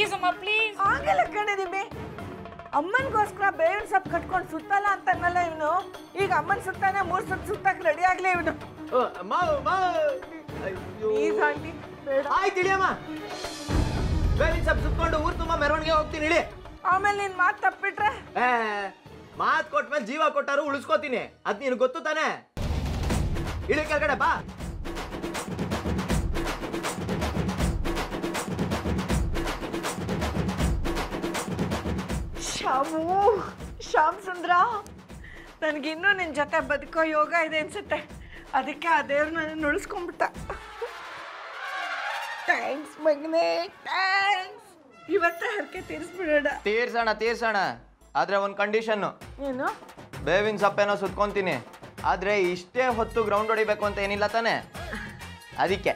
Please ಅಮ್ಮ please. ಹಾಗೆಲ್ಲ ಕಣಿದೀವಿ. ಅಮ್ಮನಿಗೋಸ್ಕರ ಬೇವಿನ ಸೊಪ್ಪು ಕಟ್ಕೊಂಡು ಸುತ್ತಲ್ಲ ಅಂತನಲ್ಲ ಇವನು. ಈಗ ಅಮ್ಮನ ಸುತ್ತಾನೆ 3 ಸುತ್ತ ಸುತ್ತಕ್ಕೆ ರೆಡಿ ಆಗ್ಲಿ ಇವನು. ಪ್ಲೀಸ್ ಆಂಟಿ ಬೇಡ. ಆಯ್ತು ಇಳಿಯಮ್ಮ. ಬೇವಿನ ಸೊಪ್ಪು ಸುತ್ಕೊಂಡು ಊರು ತುಂಬ ಮೆರವಣಿಗೆ ಹೋಗ್ತೀನಿ ಇಳಿ. ಆಮೇಲೆ ನೀನ್ ಮಾತು ತಪ್ಪಿಟ್ರೆ? ಮಾತು ಕೊಟ್ಮೇಲೆ ಜೀವ ಕೊಟ್ಟಾರು ಉಳಿಸ್ಕೋತೀನಿ. ಅದ್ ನಿನಗೆ ಗೊತ್ತು ತಾನೆ. ಇಳಿ ಕೆಳಗಡೆ ಬಾ. ಶ್ಯಾಮ್ ಸುಂದ್ರ, ನನಗಿನ್ನೂ ನಿನ್ನ ಜೊತೆ ಬದುಕೋ ಯೋಗ ಇದೆ ಅನ್ಸುತ್ತೆ. ಅದಕ್ಕೆ ಆ ದೇವ್ರನ್ನ ನುಳಿಸ್ಕೊಂಡ್ಬಿಟ್ಟ. ಥ್ಯಾಂಕ್ಸ್ ಮಗನೇ, ಥ್ಯಾಂಕ್ಸ್. ಇವತ್ತೇ ಹರಕೆ ತೀರಿಸ್ಬಿಡೋಣ. ತೀರ್ಸೋಣ. ಆದ್ರೆ ಒಂದು ಕಂಡೀಷನ್ನು. ಏನು? ಬೇವಿನ ಸೊಪ್ಪೇನೋ ಸುತ್ಕೊಂತೀನಿ, ಆದ್ರೆ ಇಷ್ಟೇ ಹೊತ್ತು ಗ್ರೌಂಡ್ ಹೊಡಿಬೇಕು ಅಂತ ಏನಿಲ್ಲ ತಾನೆ. ಅದಕ್ಕೆ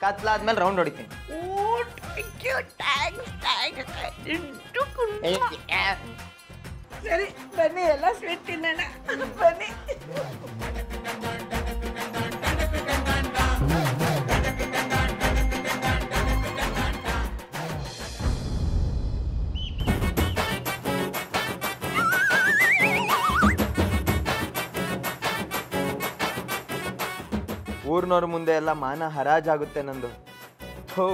ಕತ್ಲಾದ್ಮೇಲೆ ರೌಂಡ್ ಹೊಡಿತೀನಿ. ಸರಿ ಬನ್ನಿ, ಎಲ್ಲ ಸ್ವೀಟ್ ತಿನ್ನೋಣ. ಬನ್ನಿ. ಊರ್ನವ್ರ ಮುಂದೆ ಎಲ್ಲ ಮಾನ ಹರಾಜಾಗುತ್ತೆ ನಂದು. ಹೋ,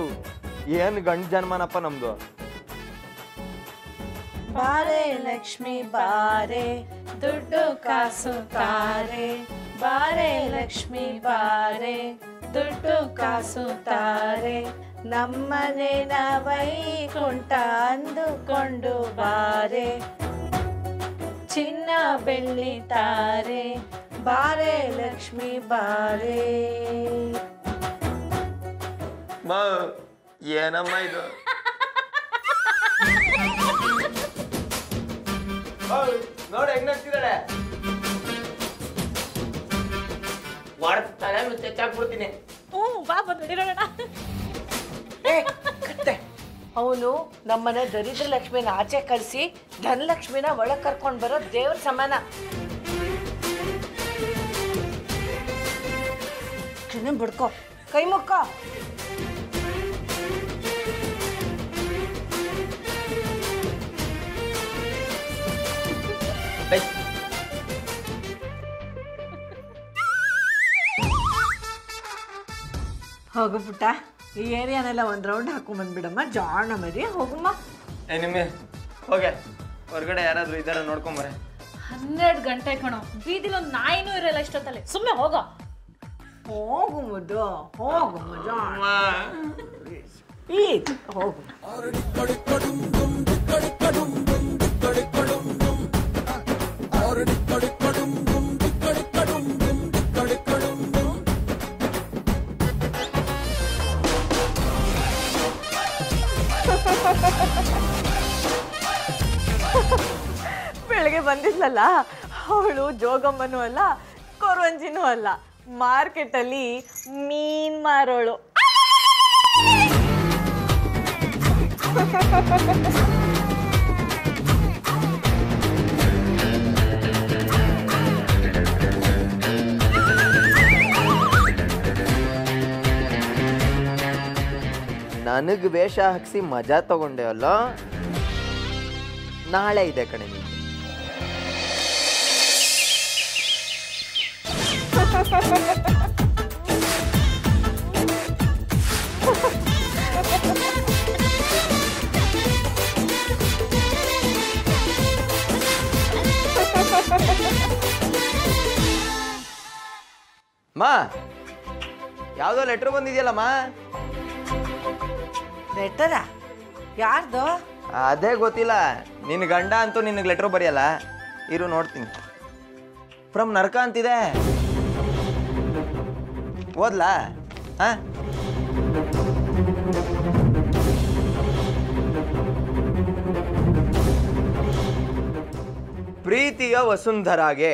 ಏನ್ ಗಂಡು ಜನ್ಮನಪ್ಪ ನಮ್ದು. ಬಾರೆ ಲಕ್ಷ್ಮಿ ಬಾರೆ, ದುಡ್ಡು ಕಾಸು ತಾರೆ. ಬಾರೆ ಲಕ್ಷ್ಮಿ ಬಾರೆ, ದುಡ್ಡು ಕಾಸು ತಾರೆ. ನಮ್ಮನೆನ ವೈಕುಂಠ ಅಂದುಕೊಂಡು ಬಾರೆ. ಚಿನ್ನ ಬೆಳ್ಳಿ ತಾರೆ. ಬಾರೆ ಲಕ್ಷ್ಮಿ ಬಾರೆ. ಏನಮ್ಮ ಇದು? ನೋಡಿ ಹೆಂಗ್ ನಗ್ತಿದ್ದಾಳೆ. ಮಾಡ್ತಾನೆ ಮತ್ತೆ ಚಾಕ್ಬಿಡ್ತೀನಿ. ಬಾ ಬಂದಿರೋಣ. ಅವನು ನಮ್ಮನೆ ದರಿದ್ರ ಲಕ್ಷ್ಮಿನ ಆಚೆ ಕಳಿಸಿ ಧನಲಕ್ಷ್ಮಿನ ಒಳಗೆ ಕರ್ಕೊಂಡು ಬರೋ ದೇವ್ರ ಸಮಾನ. ಚಿನ್ನ ಬಿಡ್ಕೋ, ಕೈ ಮುಕ್ಕೋ. ಹೋಗು ಪುಟ್ಟ, ಈ ಏರಿಯಾನೆಲ್ಲ ಒಂದು ರೌಂಡ್ ಹಾಕೊಂಡ್ ಬಂದ್ಬಿಡಮ್ಮ. ಜಾಣ ಮರಿ, ಹೋಗಮ್ಮ. ನಿಮ್ಮೆ ಹೋಗೆ ಹೊರಗಡೆ ಯಾರಾದ್ರೂ ಇದಾರ ನೋಡ್ಕೊಂಬರೆ. 12 ಗಂಟೆ ಕಣೋ, ಬೀದಿಲಿ ಒಂದು ನಾಯಿನೂ ಇರಲ್ಲ ಇಷ್ಟೊತ್ತಲ್ಲಿ. ಸುಮ್ಮನೆ ಹೋಗೋ. ಹೋಗು ಮುದ್ದು, ಹೋಗು ಜಾಣ. ಹೋಗು. ಬೆಳಗ್ಗೆ ಬಂದಿದ್ಲಲ್ಲ ಅವಳು ಜೋಗಮ್ಮನೂ ಅಲ್ಲ, ಕೊರವಂಜಿನೂ ಅಲ್ಲ, ಮಾರ್ಕೆಟಲ್ಲಿ ಮೀನ್ ಮಾರೋಳು. ನನಗೆ ವೇಷ ಹಾಕ್ಸಿ ಮಜಾ ತಗೊಂಡೆ ಅಲ್ಲ. ನಾಳೆ ಇದೆ ಕಣೆ ನಿಮಗೆ. ಮಾ, ಯಾವುದೋ ಲೆಟ್ರ್ ಬಂದಿದೆಯಲ್ಲಮ್ಮ. ಲೆಟರಾ? ಯಾರ್ದು? ಅದೇ ಗೊತ್ತಿಲ್ಲ. ನಿನ್ನ ಗಂಡ ಅಂತೂ ನಿನಗೆ ಲೆಟ್ರ್ ಬರೆಯಲ್ಲ. ಇರು ನೋಡ್ತೀನಿ. ಫ್ರಮ್ ನರಕ ಅಂತಿದೆ. ಓದ್ಲಾ? ಹಾ, ಪ್ರೀತಿಯ ವಸುಂಧರಾಗೆ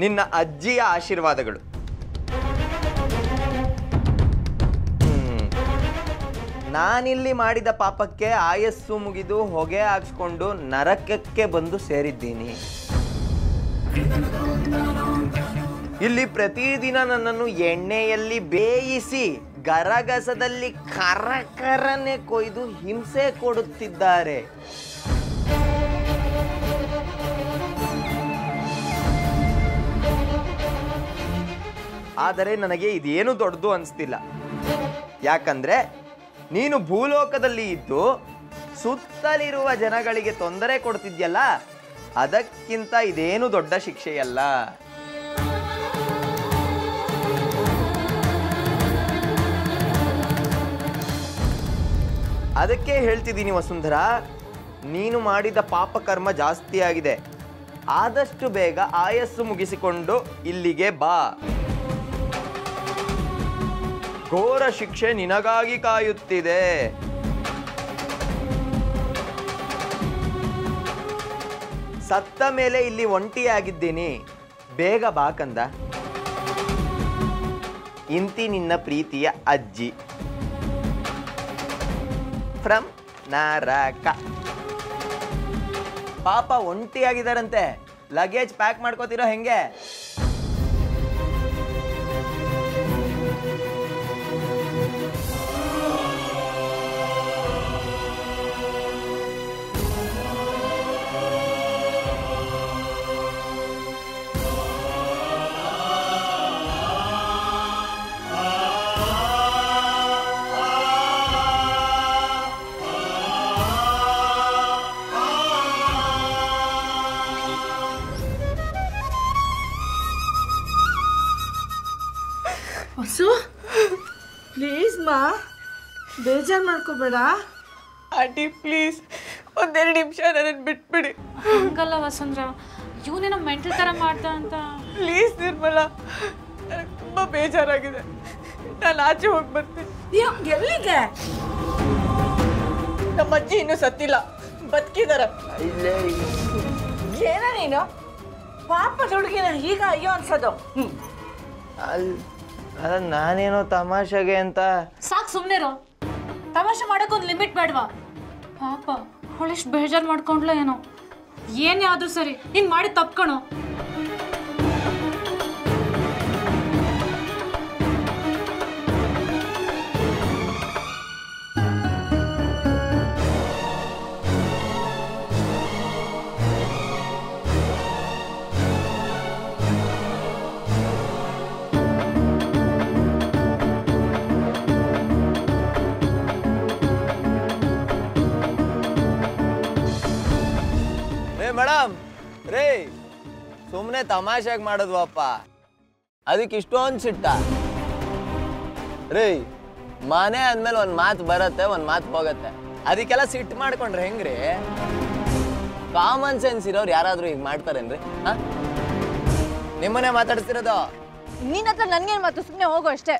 ನಿನ್ನ ಅಜ್ಜಿಯ ಆಶೀರ್ವಾದಗಳು. ನಾನಿಲ್ಲಿ ಮಾಡಿದ ಪಾಪಕ್ಕೆ ಆಯಸ್ಸು ಮುಗಿದು ಹೊಗೆ ಹಾಕ್ಸ್ಕೊಂಡು ನರಕಕ್ಕೆ ಬಂದು ಸೇರಿದ್ದೀನಿ. ಇಲ್ಲಿ ಪ್ರತಿದಿನ ನನ್ನನ್ನು ಎಣ್ಣೆಯಲ್ಲಿ ಬೇಯಿಸಿ ಗರಗಸದಲ್ಲಿ ಕರಕರನೆ ಕೊಯ್ದು ಹಿಂಸೆ ಕೊಡುತ್ತಿದ್ದಾರೆ. ಆದರೆ ನನಗೆ ಇದೇನು ದೊಡ್ಡದು ಅನಿಸ್ತಿಲ್ಲ. ಯಾಕಂದ್ರೆ ನೀನು ಭೂಲೋಕದಲ್ಲಿ ಇದ್ದು ಸುತ್ತಲಿರುವ ಜನಗಳಿಗೆ ತೊಂದರೆ ಕೊಡ್ತಿದ್ಯಲ್ಲ, ಅದಕ್ಕಿಂತ ಇದೇನು ದೊಡ್ಡ ಶಿಕ್ಷೆಯಲ್ಲ. ಅದಕ್ಕೆ ಹೇಳ್ತಿದ್ದೀನಿ ವಸುಂಧರ, ನೀನು ಮಾಡಿದ ಪಾಪಕರ್ಮ ಜಾಸ್ತಿ ಆಗಿದೆ. ಆದಷ್ಟು ಬೇಗ ಆಯಸ್ಸು ಮುಗಿಸಿಕೊಂಡು ಇಲ್ಲಿಗೆ ಬಾ. ಘೋರ ಶಿಕ್ಷೆ ನಿನಗಾಗಿ ಕಾಯುತ್ತಿದೆ. ಸತ್ತ ಮೇಲೆ ಇಲ್ಲಿ ಒಂಟಿಯಾಗಿದ್ದೀನಿ, ಬೇಗ ಬಾ ಕಂದ. ಇಂತಿ ನಿನ್ನ ಪ್ರೀತಿಯ ಅಜ್ಜಿ ಫ್ರಮ್ ನರಕ. ಪಾಪ ಒಂಟಿಯಾಗಿದ್ದಾರಂತೆ, ಲಗೇಜ್ ಪ್ಯಾಕ್ ಮಾಡ್ಕೋತಿರೋ ಹೆಂಗೆ? ವಸು ಪ್ಲೀಸ್ ಮಾ, ಬೇಜಾರು ಮಾಡ್ಕೋಬೇಡ. ಆಂಟಿ ಪ್ಲೀಸ್ ಒಂದೆರಡು ನಿಮಿಷ ನನ್ನನ್ನು ಬಿಟ್ಬಿಡಿ. ಹಂಗಲ್ಲ ವಸುಂಧರಾ, ಇವನೇನೋ ಮೆಂಟಲ್ ಥರ ಮಾಡ್ತಾ ಅಂತ. ಪ್ಲೀಸ್ ನಿರ್ಮಲಾ, ನನಗೆ ತುಂಬ ಬೇಜಾರಾಗಿದೆ. ನಾನು ಆಚೆ ಹೋಗಿ ಬರ್ತೀನಿ. ಎಲ್ಲಿಗೆ? ನಮ್ಮ ಅಜ್ಜಿ ಇನ್ನೂ ಸತ್ತಿಲ್ಲ, ಬದುಕಿದಾರೆ. ಏನ ನೀನು ಪಾಪ ಹುಡುಗಿನ ಈಗ ಅಯ್ಯೋ ಅನ್ಸೋದು? ಅಲ್ಲ, ನಾನೇನೋ ತಮಾಷೆಗೆ ಅಂತ. ಸಾಕು ಸುಮ್ಮನೆರೋ, ತಮಾಷೆ ಮಾಡೋಕ್ಕೊಂದು ಲಿಮಿಟ್ ಬೇಡವಾ? ಪಾಪ ಅವಳೆಷ್ಟು ಬೇಜಾರು ಮಾಡ್ಕೊಂಡ್ಲ ಏನೋ. ಏನೇ ಆದ್ರೂ ಸರಿ, ನೀನು ಮಾಡಿ ತಪ್ಕಣೋ. ಮೇಡಮ್ ರೇ, ಸುಮ್ಮನೆ ತಮಾಷೆಗೆ ಮಾಡಿದ್ವಪ್ಪ, ಅದಕ್ಕೆ ಇಷ್ಟೊಂದು ಸಿಟ್ಟ ರೀ? ಮನೆ ಅಂದ್ಮೇಲೆ ಒಂದು ಮಾತು ಬರುತ್ತೆ, ಒಂದು ಮಾತು ಹೋಗತ್ತೆ, ಅದಕ್ಕೆಲ್ಲ ಸಿಟ್ಟು ಮಾಡ್ಕೊಂಡ್ರೆ ಹೆಂಗ್ರಿ? ಕಾಮನ್ ಸೆನ್ಸ್ ಇರೋರು ಯಾರಾದ್ರೂ ಈಗ ಮಾಡ್ತಾರೇನ್ರಿ? ನಿಮ್ಮನೆ ಮಾತಾಡ್ತಿರೋದು? ನಿನ್ನ ಹತ್ರ ನನ್ಗೇನು ಮಾತು, ಸುಮ್ಮನೆ ಹೋಗು ಅಷ್ಟೇ.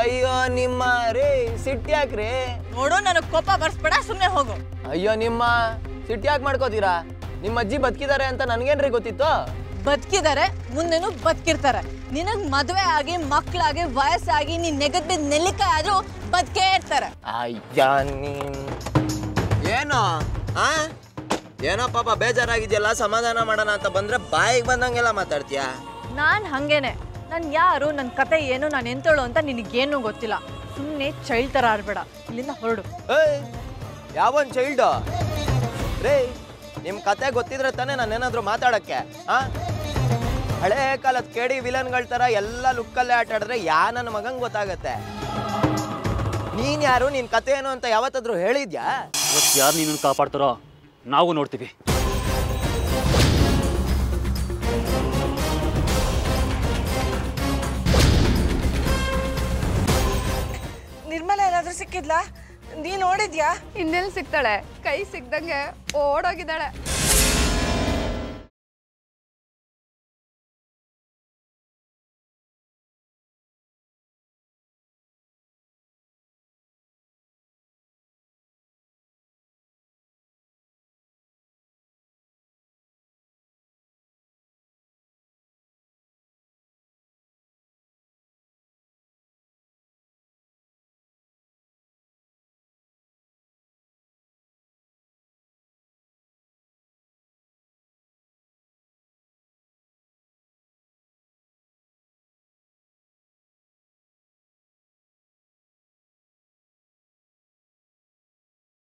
ಅಯ್ಯೋ ನಿಮ್ಮ ರೀ, ಸಿಟ್ಟು ಯಾಕ್ರಿ? ನೋಡು, ನನಗೆ ಕೋಪ ಬರ್ಸ್ಬೇಡ, ಸುಮ್ಮನೆ ಹೋಗು. ಅಯ್ಯೋ ನಿಮ್ಮ ಸಿಟ್ಟು ಯಾಕೆ ಮಾಡ್ಕೋತೀರಾ? ನಿಮ್ಮ ಅಜ್ಜಿ ಬದುಕಿದ್ದಾರೆ ಅಂತ ನನ್ಗೇನ್ರಿ ಗೊತ್ತಿತ್ತು? ಬದುಕಿದ್ದಾರೆ, ಮುಂದೆನೂ ಬದುಕಿರ್ತಾರೆ. ನಿನಗ್ ಮದುವೆ ಆಗಿ ಮಕ್ಕಳಾಗಿ ವಯಸ್ಸಾಗಿ ನೀನ್ ನೆಗದ್ ಬಿದ್ದ ನೆಲ್ಲಿಕಾಯಿ ಆದ್ರೂ ಬದುಕೇ ಇರ್ತಾರೆ. ಅಯ್ಯ ಏನೋ ಏನೋ ಪಾಪ ಬೇಜಾರಾಗಿದೆಯಲ್ಲ, ಸಮಾಧಾನ ಮಾಡೋಣ ಅಂತ ಬಂದ್ರೆ ಬಾಯಿಗೆ ಬಂದಂಗೆಲ್ಲ ಮಾತಾಡ್ತೀಯಾ? ನಾನ್ ಹಂಗೇನೆ. ನಾನು ಯಾರು, ನನ್ನ ಕತೆ ಏನು, ನಾನು ಎಂತಳು ಅಂತ ನಿನಗೇನು ಗೊತ್ತಿಲ್ಲ. ಸುಮ್ಮನೆ ಚೈಲ್ಡ್ ಥರ ಆಡ್ಬೇಡ, ಇಲ್ಲಿಂದ ಹೊರಡು. ಯಾವನ್ ಚೈಲ್ಡು ರೇ? ನಿಮ್ಮ ಕತೆ ಗೊತ್ತಿದ್ರೆ ತಾನೇ ನಾನೇನಾದ್ರೂ ಮಾತಾಡಕ್ಕೆ? ಹಳೆ ಕಾಲದ ಕೇಡಿ ವಿಲನ್ಗಳ ಥರ ಎಲ್ಲ ಲುಕ್ಕಲ್ಲೇ ಆಟ ಆಡಿದ್ರೆ ನನ್ನ ಮಗಂಗೆ ಗೊತ್ತಾಗತ್ತೆ. ನೀನ್ ಯಾರು, ನಿನ್ ಕತೆ ಏನು ಅಂತ ಯಾವತ್ತಾದ್ರೂ ಹೇಳಿದ್ಯಾ? ಇವತ್ತು ಯಾರು ನೀನನ್ನು ಕಾಪಾಡ್ತಾರೋ ನಾವು ನೋಡ್ತೀವಿ. ನಿರ್ಮಲ ಏನಾದ್ರೂ ಸಿಕ್ಕಿದ್ಲಾ? ನೀ ನೋಡಿದ್ಯಾ? ಇನ್ನೆಲ್ಲಿ ಸಿಗ್ತಾಳೆ? ಕೈ ಸಿಗ್ದಂಗೆ ಓಡೋಗಿದ್ದಾಳೆ.